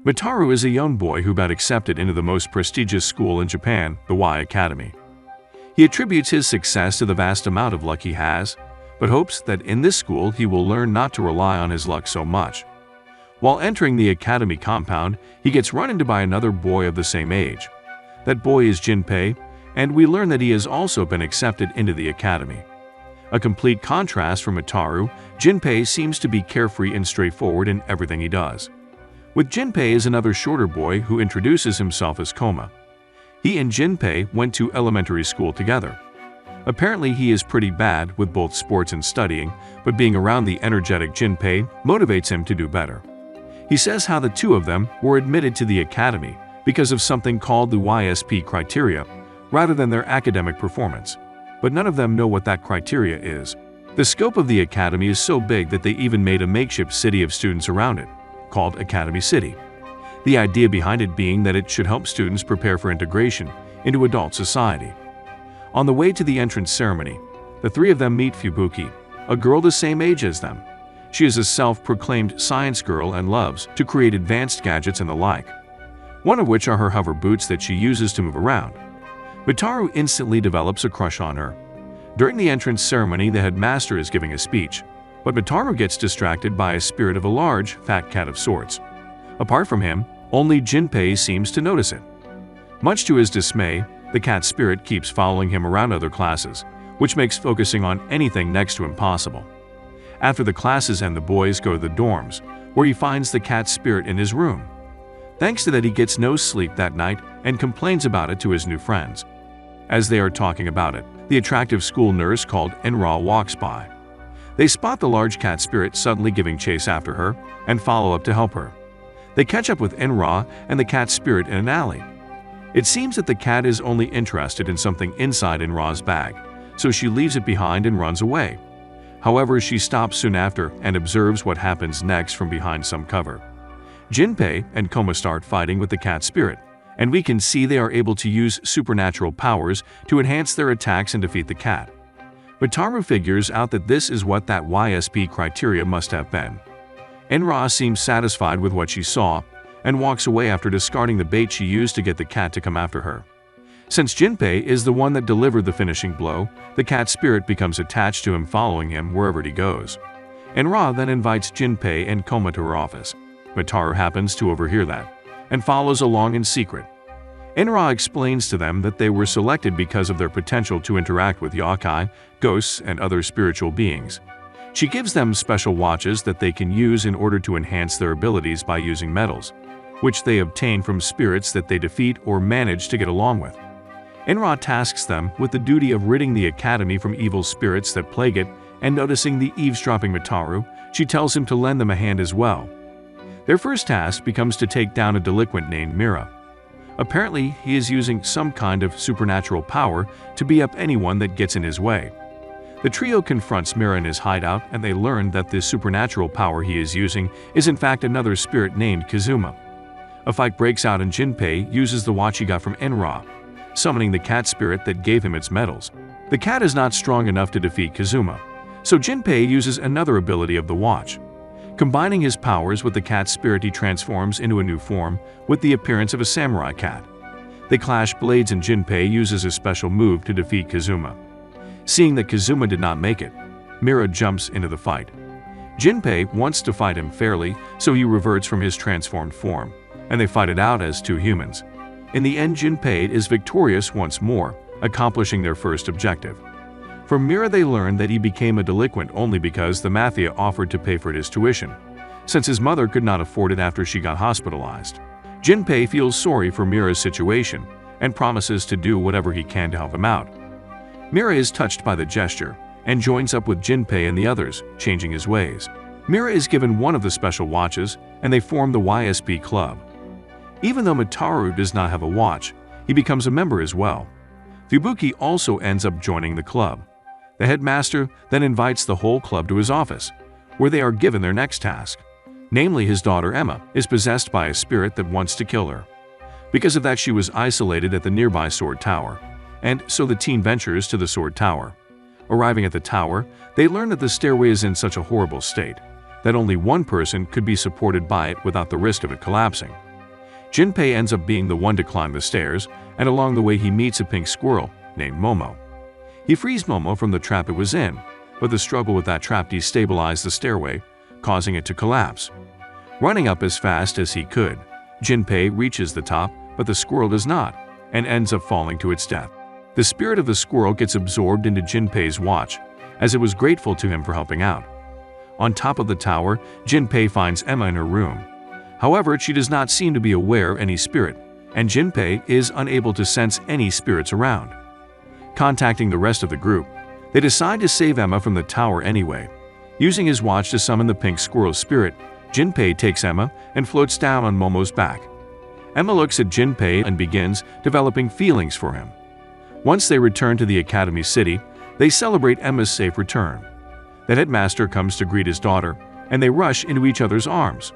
Mitaru is a young boy who got accepted into the most prestigious school in Japan, the Y Academy. He attributes his success to the vast amount of luck he has, but hopes that in this school he will learn not to rely on his luck so much. While entering the academy compound, he gets run into by another boy of the same age. That boy is Jinpei, and we learn that he has also been accepted into the academy. A complete contrast from Mitaru, Jinpei seems to be carefree and straightforward in everything he does. With Jinpei is another shorter boy who introduces himself as Koma. He and Jinpei went to elementary school together. Apparently he is pretty bad with both sports and studying, but being around the energetic Jinpei motivates him to do better. He says how the two of them were admitted to the academy because of something called the YSP criteria, rather than their academic performance. But none of them know what that criteria is. The scope of the academy is so big that they even made a makeshift city of students around it, called Academy City. The idea behind it being that it should help students prepare for integration into adult society. On the way to the entrance ceremony, the three of them meet Fubuki, a girl the same age as them. She is a self-proclaimed science girl and loves to create advanced gadgets and the like, one of which are her hover boots that she uses to move around. Mitaru instantly develops a crush on her. During the entrance ceremony, the headmaster is giving a speech, but Mitaru gets distracted by a spirit of a large, fat cat of sorts. Apart from him, only Jinpei seems to notice it. Much to his dismay, the cat spirit keeps following him around other classes, which makes focusing on anything next to impossible. After the classes end, the boys go to the dorms, where he finds the cat spirit in his room. Thanks to that, he gets no sleep that night and complains about it to his new friends. As they are talking about it, the attractive school nurse called Enra walks by. They spot the large cat spirit suddenly giving chase after her and follow up to help her. They catch up with Enra and the cat spirit in an alley. It seems that the cat is only interested in something inside Enra's bag, so she leaves it behind and runs away. However, she stops soon after and observes what happens next from behind some cover. Jinpei and Koma start fighting with the cat spirit, and we can see they are able to use supernatural powers to enhance their attacks and defeat the cat. Mitaru figures out that this is what that YSP criteria must have been. Enra seems satisfied with what she saw and walks away after discarding the bait she used to get the cat to come after her. Since Jinpei is the one that delivered the finishing blow, the cat spirit becomes attached to him, following him wherever he goes. Enra then invites Jinpei and Koma to her office. Mitaru happens to overhear that and follows along in secret. Enra explains to them that they were selected because of their potential to interact with yokai, ghosts, and other spiritual beings. She gives them special watches that they can use in order to enhance their abilities by using metals, which they obtain from spirits that they defeat or manage to get along with. Enra tasks them with the duty of ridding the academy from evil spirits that plague it, and noticing the eavesdropping Mitaru, she tells him to lend them a hand as well. Their first task becomes to take down a delinquent named Mira. Apparently, he is using some kind of supernatural power to beat up anyone that gets in his way. The trio confronts Mira in his hideout, and they learn that this supernatural power he is using is in fact another spirit named Kazuma. A fight breaks out and Jinpei uses the watch he got from Enra, summoning the cat spirit that gave him its metals. The cat is not strong enough to defeat Kazuma, so Jinpei uses another ability of the watch. Combining his powers with the cat spirit, he transforms into a new form with the appearance of a samurai cat. They clash blades and Jinpei uses a special move to defeat Kazuma. Seeing that Kazuma did not make it, Mira jumps into the fight. Jinpei wants to fight him fairly, so he reverts from his transformed form, and they fight it out as two humans. In the end, Jinpei is victorious once more, accomplishing their first objective. From Mira, they learn that he became a delinquent only because the mafia offered to pay for his tuition, since his mother could not afford it after she got hospitalized. Jinpei feels sorry for Mira's situation and promises to do whatever he can to help him out. Mira is touched by the gesture and joins up with Jinpei and the others, changing his ways. Mira is given one of the special watches, and they form the YSP club. Even though Mitaru does not have a watch, he becomes a member as well. Fubuki also ends up joining the club. The headmaster then invites the whole club to his office, where they are given their next task. Namely, his daughter Emma is possessed by a spirit that wants to kill her. Because of that, she was isolated at the nearby sword tower, and so the team ventures to the sword tower. Arriving at the tower, they learn that the stairway is in such a horrible state that only one person could be supported by it without the risk of it collapsing. Jinpei ends up being the one to climb the stairs, and along the way he meets a pink squirrel named Momo. He frees Momo from the trap it was in, but the struggle with that trap destabilized the stairway, causing it to collapse. Running up as fast as he could, Jinpei reaches the top, but the squirrel does not, and ends up falling to its death. The spirit of the squirrel gets absorbed into Jinpei's watch, as it was grateful to him for helping out. On top of the tower, Jinpei finds Emma in her room. However, she does not seem to be aware of any spirit, and Jinpei is unable to sense any spirits around. Contacting the rest of the group, they decide to save Emma from the tower anyway. Using his watch to summon the pink squirrel's spirit, Jinpei takes Emma and floats down on Momo's back. Emma looks at Jinpei and begins developing feelings for him. Once they return to the Academy City, they celebrate Emma's safe return. The headmaster comes to greet his daughter, and they rush into each other's arms.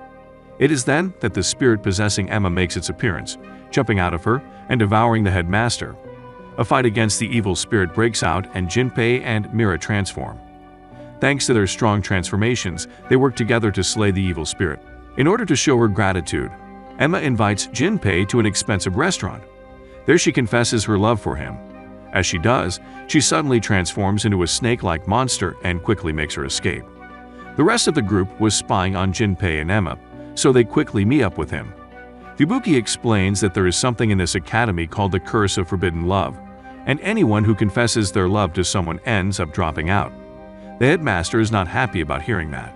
It is then that the spirit possessing Emma makes its appearance, jumping out of her and devouring the headmaster. A fight against the evil spirit breaks out and Jinpei and Mira transform. Thanks to their strong transformations, they work together to slay the evil spirit. In order to show her gratitude, Emma invites Jinpei to an expensive restaurant. There she confesses her love for him. As she does, she suddenly transforms into a snake-like monster and quickly makes her escape. The rest of the group was spying on Jinpei and Emma, so they quickly meet up with him. Fubuki explains that there is something in this academy called the Curse of Forbidden Love, and anyone who confesses their love to someone ends up dropping out. The headmaster is not happy about hearing that.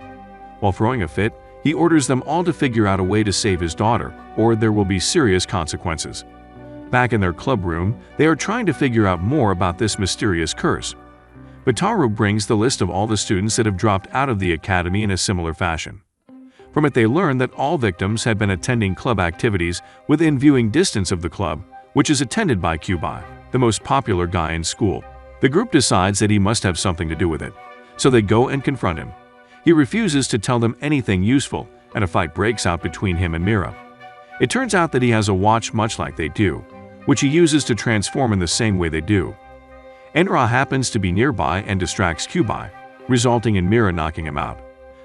While throwing a fit, he orders them all to figure out a way to save his daughter, or there will be serious consequences. Back in their club room, they are trying to figure out more about this mysterious curse. Bataru brings the list of all the students that have dropped out of the academy in a similar fashion. From it they learn that all victims had been attending club activities within viewing distance of the club, which is attended by Kyubai, the most popular guy in school. The group decides that he must have something to do with it, so they go and confront him. He refuses to tell them anything useful, and a fight breaks out between him and Mira. It turns out that he has a watch much like they do, which he uses to transform in the same way they do. Enra happens to be nearby and distracts Kyubai, resulting in Mira knocking him out.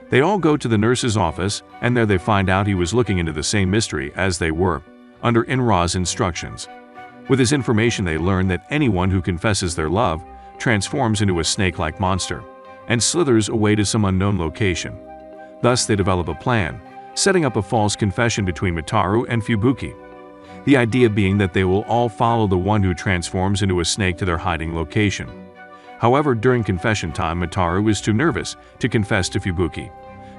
They all go to the nurse's office, and there they find out he was looking into the same mystery as they were, under Enra's instructions. With his information they learn that anyone who confesses their love transforms into a snake-like monster, and slithers away to some unknown location. Thus they develop a plan, setting up a false confession between Mitaru and Fubuki. The idea being that they will all follow the one who transforms into a snake to their hiding location. However, during confession time, Mitaru is too nervous to confess to Fubuki,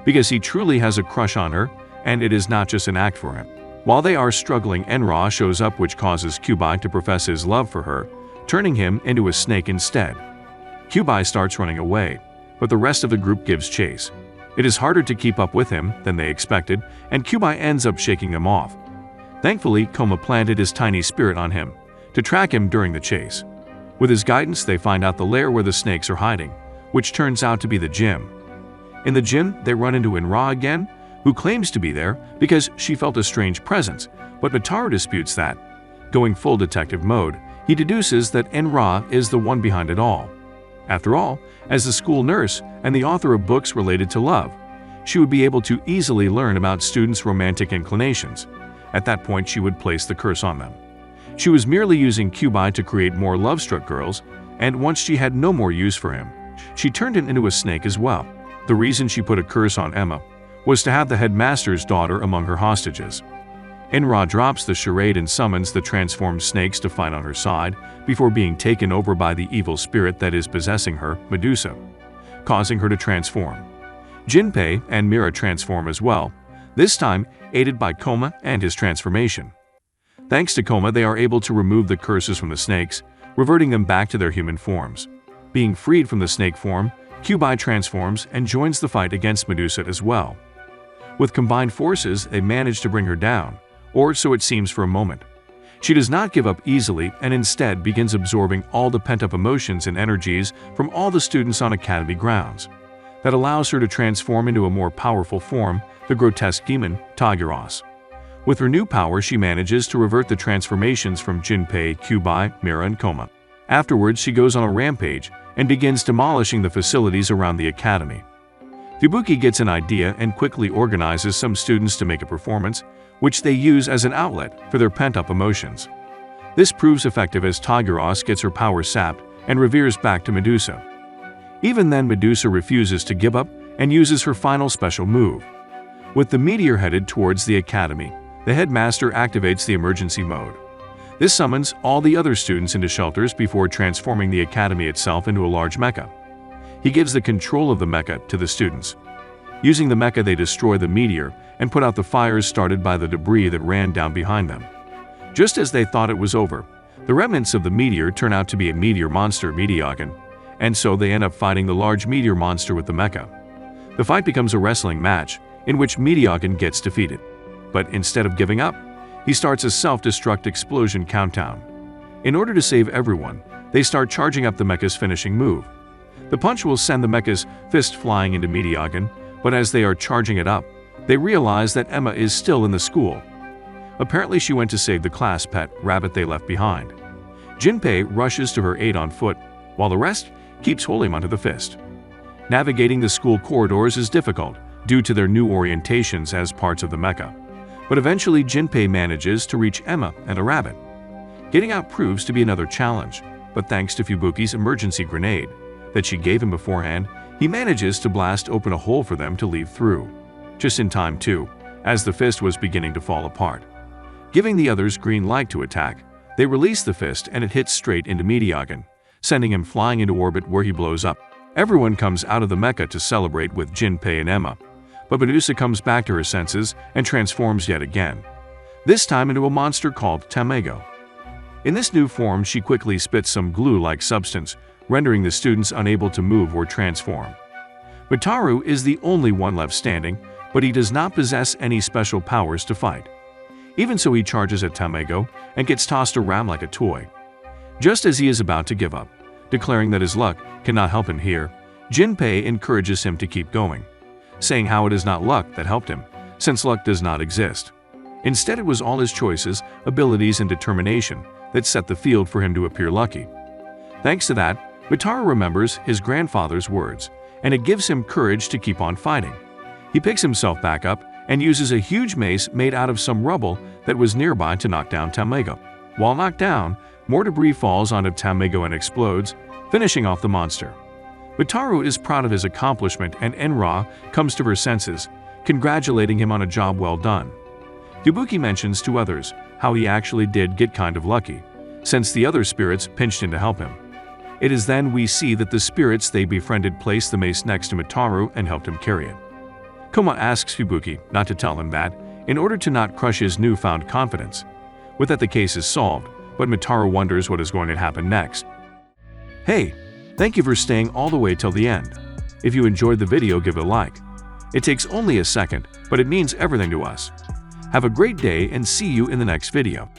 because he truly has a crush on her, and it is not just an act for him. While they are struggling, Enra shows up, which causes Kyubai to profess his love for her, turning him into a snake instead. Kyubai starts running away, but the rest of the group gives chase. It is harder to keep up with him than they expected, and Kyubai ends up shaking them off. Thankfully, Koma planted his tiny spirit on him to track him during the chase. With his guidance, they find out the lair where the snakes are hiding, which turns out to be the gym. In the gym, they run into Enra again, who claims to be there because she felt a strange presence, but Mitaru disputes that. Going full detective mode, he deduces that Enra is the one behind it all. After all, as the school nurse and the author of books related to love, she would be able to easily learn about students' romantic inclinations. At that point, she would place the curse on them. She was merely using Kyubai to create more love-struck girls, and once she had no more use for him, she turned him into a snake as well. The reason she put a curse on Emma was to have the headmaster's daughter among her hostages. Enra drops the charade and summons the transformed snakes to fight on her side before being taken over by the evil spirit that is possessing her, Medusa, causing her to transform. Jinpei and Mira transform as well, this time aided by Koma and his transformation. Thanks to Koma, they are able to remove the curses from the snakes, reverting them back to their human forms. Being freed from the snake form, Kyubai transforms and joins the fight against Medusa as well. With combined forces, they manage to bring her down, or so it seems for a moment. She does not give up easily and instead begins absorbing all the pent-up emotions and energies from all the students on Academy grounds. That allows her to transform into a more powerful form, the grotesque demon, Tagiros. With her new power, she manages to revert the transformations from Jinpei, Kyubai, Mira, and Koma. Afterwards, she goes on a rampage and begins demolishing the facilities around the academy. Fubuki gets an idea and quickly organizes some students to make a performance, which they use as an outlet for their pent-up emotions. This proves effective as Tigeros gets her power sapped and reveres back to Medusa. Even then, Medusa refuses to give up and uses her final special move. With the meteor headed towards the academy, the headmaster activates the emergency mode. This summons all the other students into shelters before transforming the academy itself into a large mecha. He gives the control of the mecha to the students. Using the mecha, they destroy the meteor and put out the fires started by the debris that ran down behind them. Just as they thought it was over, the remnants of the meteor turn out to be a meteor monster, Meteogon, and so they end up fighting the large meteor monster with the mecha. The fight becomes a wrestling match in which Meteogon gets defeated. But instead of giving up, he starts a self-destruct explosion countdown. In order to save everyone, they start charging up the mecha's finishing move. The punch will send the mecha's fist flying into Meteogon, but as they are charging it up, they realize that Emma is still in the school. Apparently she went to save the class pet rabbit they left behind. Jinpei rushes to her aid on foot, while the rest keeps holding onto the fist. Navigating the school corridors is difficult due to their new orientations as parts of the mecha, but eventually Jinpei manages to reach Emma and a rabbit. Getting out proves to be another challenge, but thanks to Fubuki's emergency grenade that she gave him beforehand, he manages to blast open a hole for them to leave through. Just in time too, as the fist was beginning to fall apart. Giving the others green light to attack, they release the fist and it hits straight into Meteogon, sending him flying into orbit where he blows up. Everyone comes out of the mecha to celebrate with Jinpei and Emma, but Medusa comes back to her senses and transforms yet again, this time into a monster called Tamego. In this new form, she quickly spits some glue-like substance, rendering the students unable to move or transform. Mitaru is the only one left standing, but he does not possess any special powers to fight. Even so, he charges at Tamego and gets tossed around like a toy. Just as he is about to give up, declaring that his luck cannot help him here, Jinpei encourages him to keep going, saying how it is not luck that helped him, since luck does not exist. Instead, it was all his choices, abilities, and determination that set the field for him to appear lucky. Thanks to that, Mitaru remembers his grandfather's words, and it gives him courage to keep on fighting. He picks himself back up and uses a huge mace made out of some rubble that was nearby to knock down Tamego. While knocked down, more debris falls onto Tamego and explodes, finishing off the monster. Mitaru is proud of his accomplishment and Enra comes to her senses, congratulating him on a job well done. Fubuki mentions to others how he actually did get kind of lucky, since the other spirits pinched in to help him. It is then we see that the spirits they befriended placed the mace next to Mitaru and helped him carry it. Koma asks Fubuki not to tell him that, in order to not crush his newfound confidence. With that, the case is solved, but Mitaru wonders what is going to happen next. Hey, thank you for staying all the way till the end. If you enjoyed the video, give it a like. It takes only a second, but it means everything to us. Have a great day and see you in the next video.